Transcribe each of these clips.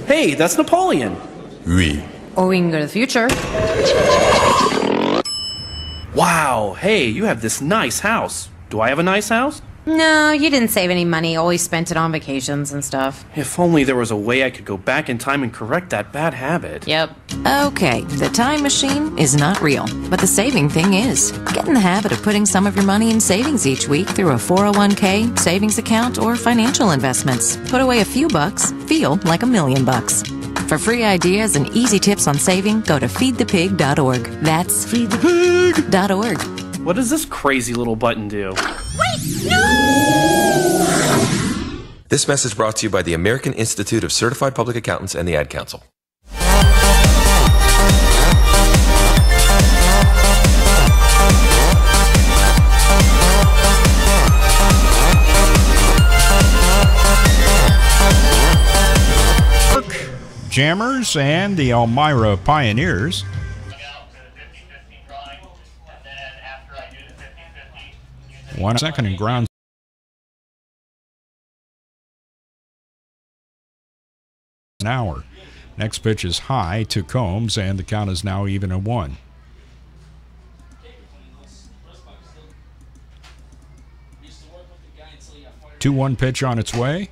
Hey, that's Napoleon. Oui. Or we can go to the future. Wow, hey, you have this nice house. Do I have a nice house? No, you didn't save any money, always spent it on vacations and stuff. If only there was a way I could go back in time and correct that bad habit. Yep. Okay, the time machine is not real, but the saving thing is. Get in the habit of putting some of your money in savings each week through a 401k, savings account, or financial investments. Put away a few bucks, feel like $1 million. For free ideas and easy tips on saving, go to feedthepig.org. That's feedthepig.org. What does this crazy little button do? Wait, no! This message brought to you by the American Institute of Certified Public Accountants and the Ad Council. Jammers and the Elmira Pioneers. One second in ground. An hour. Next pitch is high to Combs, and the count is now even at 1. Two 2-1 pitch on its way.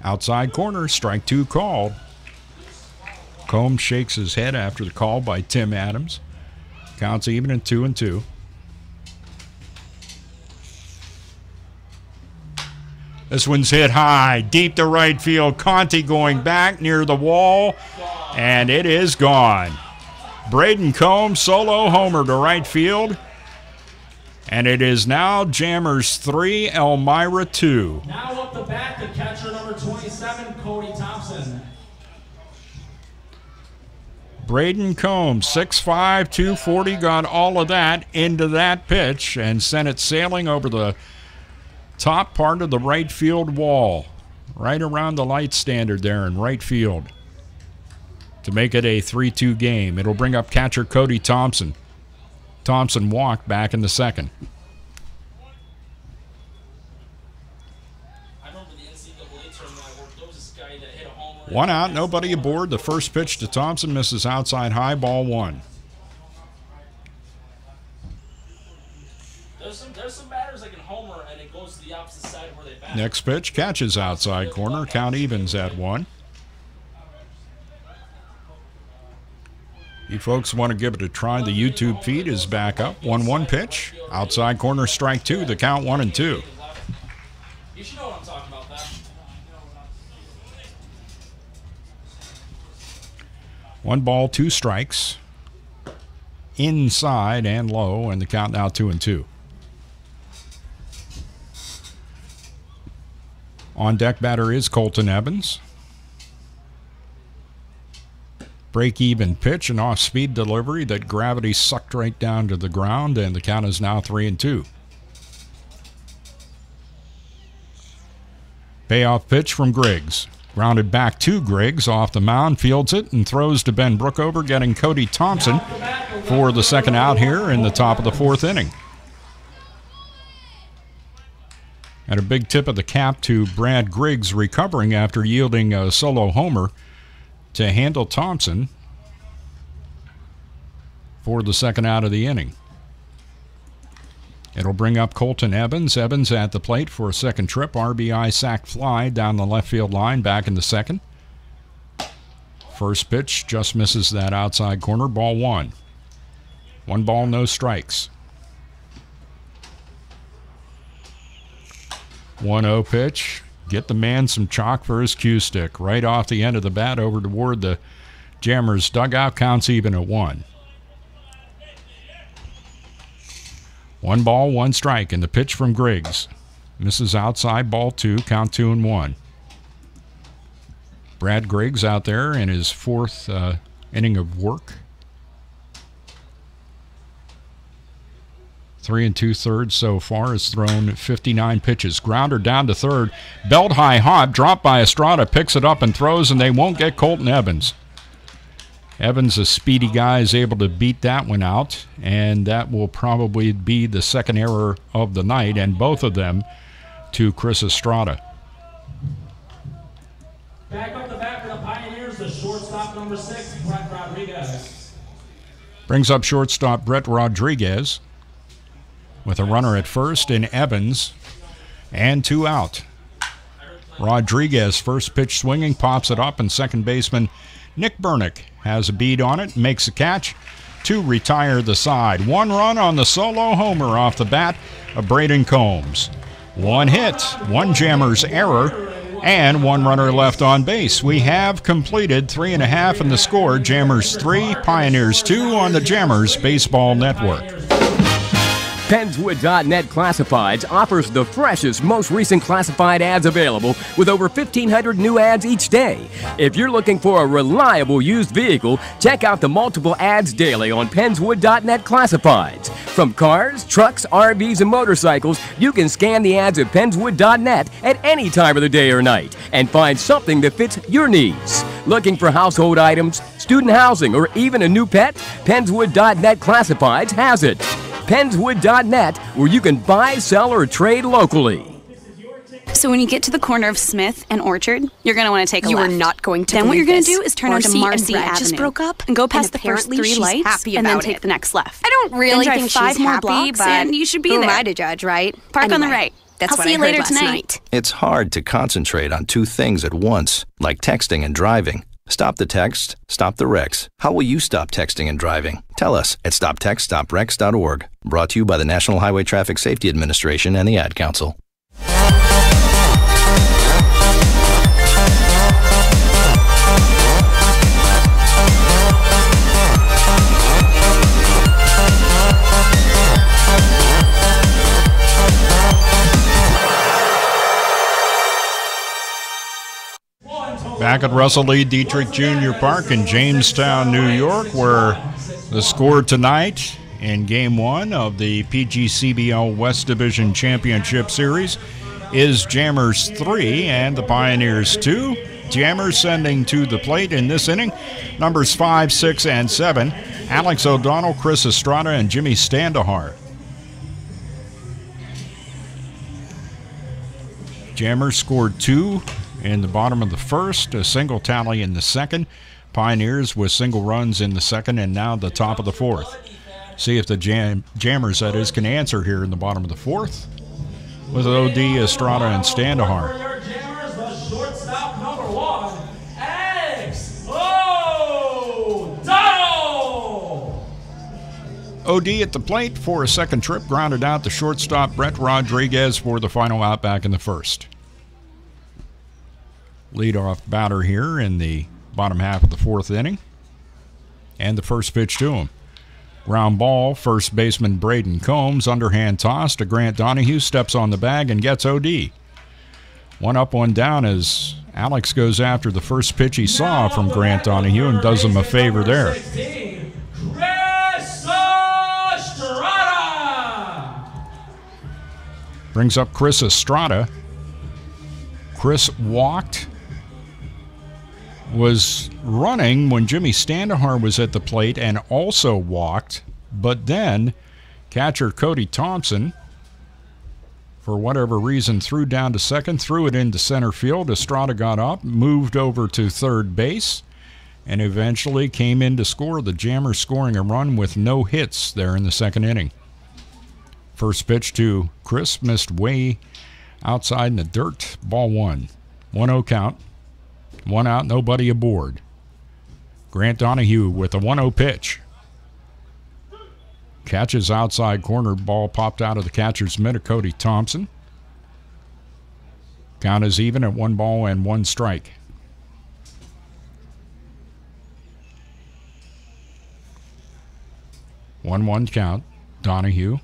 Outside corner, strike 2 called. Combs shakes his head after the call by Tim Adams. Counts even at 2-2. This one's hit high, deep to right field. Conti going back near the wall, and it is gone. Braden Combs solo homer to right field, and it is now Jammers 3, Elmira 2. Now up the bat, the catcher number 27, Cody Thompson. Braden Combs, 6'5", 240, got all of that into that pitch and sent it sailing over the top part of the right field wall, right around the light standard there in right field, to make it a 3-2 game. It'll bring up catcher Cody Thompson. Thompson walked back in the second. One out, nobody aboard. The first pitch to Thompson misses outside high, ball 1. There's some batters that can homer and it goes to the opposite side where they bat. Next pitch catches outside corner. Count evens at 1. You folks want to give it a try, the YouTube feed is back up. 1-1 pitch. Outside corner, strike 2. The count 1-2. You should know what I'm talking about, that. 1 ball, 2 strikes. Inside and low, and the count now 2-2. On deck batter is Colton Evans. Break-even pitch, an off-speed delivery that gravity sucked right down to the ground, and the count is now 3-2. Payoff pitch from Griggs. Grounded back to Griggs off the mound, fields it, and throws to Ben Brookover, getting Cody Thompson for the second out here in the top of the 4th inning. And a big tip of the cap to Brad Griggs, recovering after yielding a solo homer to handle Thompson for the second out of the inning. It'll bring up Colton Evans. Evans at the plate for a second trip. RBI sac fly down the left field line, back in the second. First pitch just misses that outside corner, ball 1. 1 ball, no strikes. 1-0 pitch. Get the man some chalk for his cue stick. Right off the end of the bat over toward the Jammers dugout. Counts even at 1. 1 ball, 1 strike, and the pitch from Griggs. Misses outside, ball 2, count 2-1. Brad Griggs out there in his 4th inning of work. 3 2/3 so far, has thrown 59 pitches. Grounder down to third. Belt high hop, dropped by Estrada, picks it up and throws, and they won't get Colton Evans. Evans, a speedy guy, is able to beat that one out, and that will probably be the second error of the night, and both of them to Chris Estrada. Back up the bat for the Pioneers, Jammers, the shortstop number 6, Brett Rodriguez. Brings up shortstop Brett Rodriguez with a runner at first in Evans and 2 out. Rodriguez, first pitch swinging, pops it up, and second baseman Nick Bernick has a bead on it, makes a catch to retire the side. 1 run on the solo homer off the bat of Braden Combs. 1 hit, 1 Jammers error, and 1 runner left on base. We have completed 3.5 in the score. Jammers 3, Pioneers 2 on the Jammers Baseball Network. Pennswood.net Classifieds offers the freshest, most recent classified ads available with over 1,500 new ads each day. If you're looking for a reliable used vehicle, check out the multiple ads daily on Pennswood.net Classifieds. From cars, trucks, RVs, and motorcycles, you can scan the ads at Pennswood.net at any time of the day or night and find something that fits your needs. Looking for household items, student housing, or even a new pet? Pennswood.net Classifieds has it. Pennswood.net, where you can buy, sell, or trade locally. So when you get to the corner of Smith and Orchard, you're going to want to take a left. You are not going to. Then what you're going to do is turn onto Marcy Avenue. Just broke up and go past the first apparently 3 she's lights happy and then about take it. the next left. I don't really then drive think 5 she's more happy, blocks but and you should be who there. am I to judge, right? Park on the Anyway, right. That's I'll what see I you heard later last tonight. night. It's hard to concentrate on 2 things at once, like texting and driving. Stop the text, stop the wrecks. How will you stop texting and driving? Tell us at stoptextstopwrecks.org. Brought to you by the National Highway Traffic Safety Administration and the Ad Council. Back at Russell Lee Dietrich Jr. Park in Jamestown, New York, where the score tonight in Game 1 of the PGCBL West Division Championship Series is Jammers 3 and the Pioneers 2. Jammers sending to the plate in this inning numbers 5, 6, and 7, Alex O'Donnell, Chris Estrada, and Jimmy Standahar. Jammers scored 2 in the bottom of the first, a single tally in the second. Pioneers with single runs in the second, and now the top of the fourth. See if the Jammers, that is, can answer here in the bottom of the fourth with OD, Estrada, and Standahar. Jammers, the shortstop number 1, Alex O'Donnell. OD at the plate for a second trip, grounded out the shortstop Brett Rodriguez for the final out back in the first. Leadoff batter here in the bottom half of the fourth inning. And the first pitch to him. Ground ball, first baseman Braden Combs, underhand toss to Grant Donahue, steps on the bag and gets OD. 1 up, 1 down as Alex goes after the first pitch he saw from Grant Donahue and does him a favor there. Chris Estrada. Brings up Chris Estrada. Chris walked, was running when Jimmy Standahar was at the plate and also walked, but then catcher Cody Thompson, for whatever reason, threw down to second, threw it into center field. Estrada got up, moved over to third base, and eventually came in to score. The Jammers scoring a run with no hits there in the second inning. First pitch to Chris, missed way outside in the dirt, ball 1. 1-0 count. 1 out, nobody aboard. Grant Donahue with a 1-0 pitch. Catches outside corner, ball popped out of the catcher's mitt of Cody Thompson. Count is even at 1 ball and 1 strike. One count. Donahue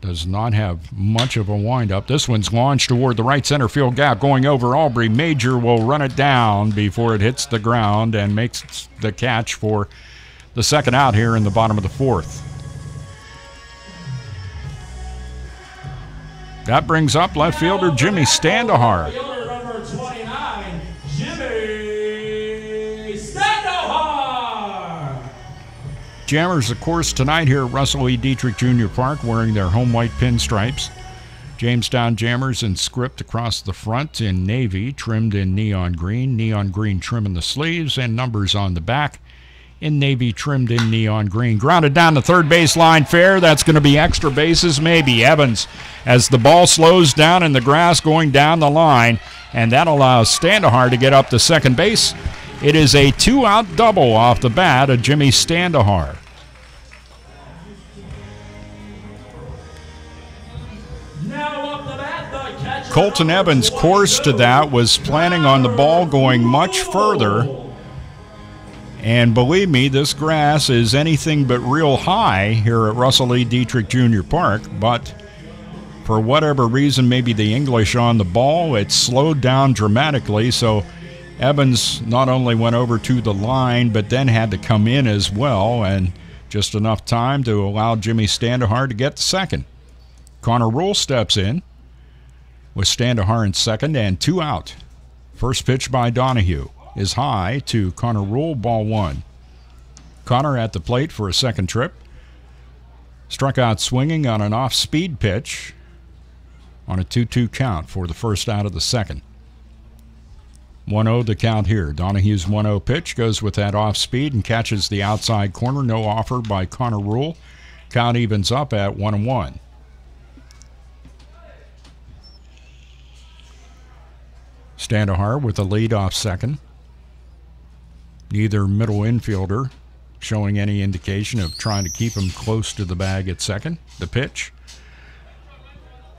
does not have much of a windup. This one's launched toward the right center field gap, going over Aubrey. Major will run it down before it hits the ground and makes the catch for the second out here in the bottom of the fourth. That brings up left fielder Jimmy Standahar. Fielder number 29, Jimmy Standahar. Jammers, of course, tonight here at Russell E. Dietrich Jr. Park wearing their home white pinstripes. Jamestown Jammers in script across the front in navy, trimmed in neon green trim in the sleeves, and numbers on the back in navy, trimmed in neon green. Grounded down the third baseline fair. That's going to be extra bases, maybe. Evans, as the ball slows down in the grass going down the line, and that allows Standahar to get up to second base. It is a 2-out double off the bat of Jimmy Standahar. Colton Evans' course to that was planning on the ball going much further. And believe me, this grass is anything but real high here at Russell E. Dietrich Jr. Park. But for whatever reason, maybe the English on the ball, it slowed down dramatically. So Evans not only went over to the line, but then had to come in as well. And just enough time to allow Jimmy Standahar to get the second. Connor Rule steps in with Standahar in second and 2 out. First pitch by Donahue is high to Connor Rule, ball 1. Connor at the plate for a second trip. Struck out swinging on an off-speed pitch on a 2-2 count for the first out of the second. 1-0 the count here. Donahue's 1-0 pitch goes with that off-speed and catches the outside corner. No offer by Connor Rule. Count evens up at 1-1. Standahar with a lead off second. Neither middle infielder showing any indication of trying to keep him close to the bag at second. The pitch.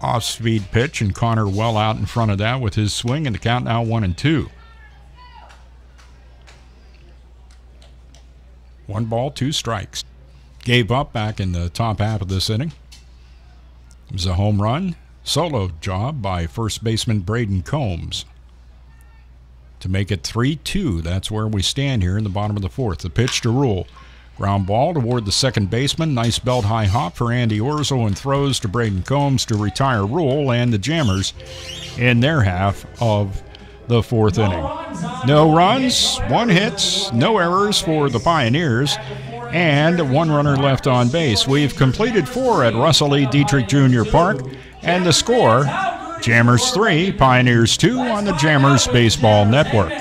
Off-speed pitch, and Connor well out in front of that with his swing, and the count now 1-2. 1 ball, 2 strikes. Gave up back in the top half of this inning. It was a home run. Solo job by first baseman Braden Combs to make it 3-2. That's where we stand here in the bottom of the fourth. The pitch to Rule. Ground ball toward the second baseman. Nice belt high hop for Andy Orzel, and throws to Braden Combs to retire Rule and the Jammers in their half of the fourth inning. No runs, 1 hit, no errors for the Pioneers, and 1 runner left on base. We've completed 4 at Russell E. Dietrich Jr. Park, and the score, Jammers 3, Pioneers 2 on the Jammers Baseball Network.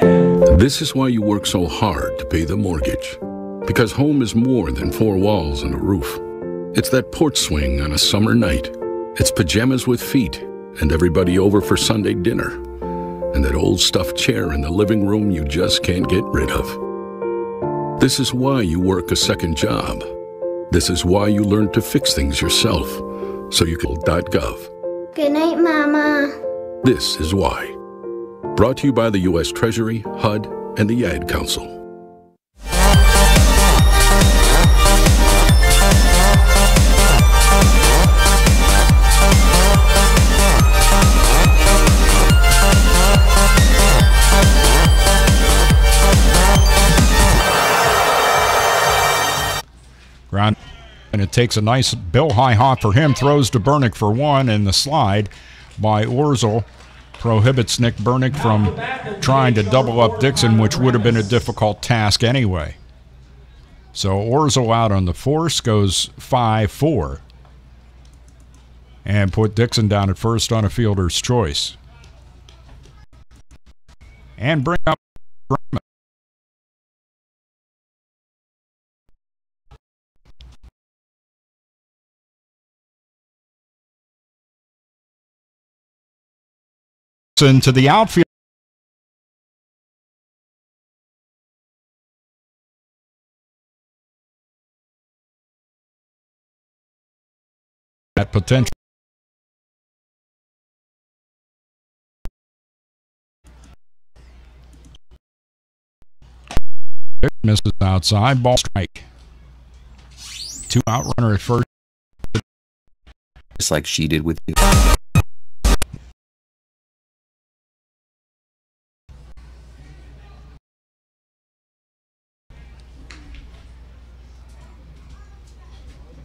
This is why you work so hard to pay the mortgage. Because home is more than 4 walls and a roof. It's that porch swing on a summer night. It's pajamas with feet and everybody over for Sunday dinner. And that old stuffed chair in the living room you just can't get rid of. This is why you work a second job. This is why you learn to fix things yourself. So you can .gov. Good night, Mama. This is why. Brought to you by the U.S. Treasury, HUD, and the Ad Council. Ground, and it takes a nice bill high hop for him. Throws to Bernick for 1, and the slide by Orzel prohibits Nick Bernick from trying to double up Dixon, which would have been a difficult task anyway. So Orzel out on the force, goes 5-4, and put Dixon down at first on a fielder's choice. And bring up to the outfield. That potential. Misses outside, ball strike. 2 out runner at first. Just like she did with you.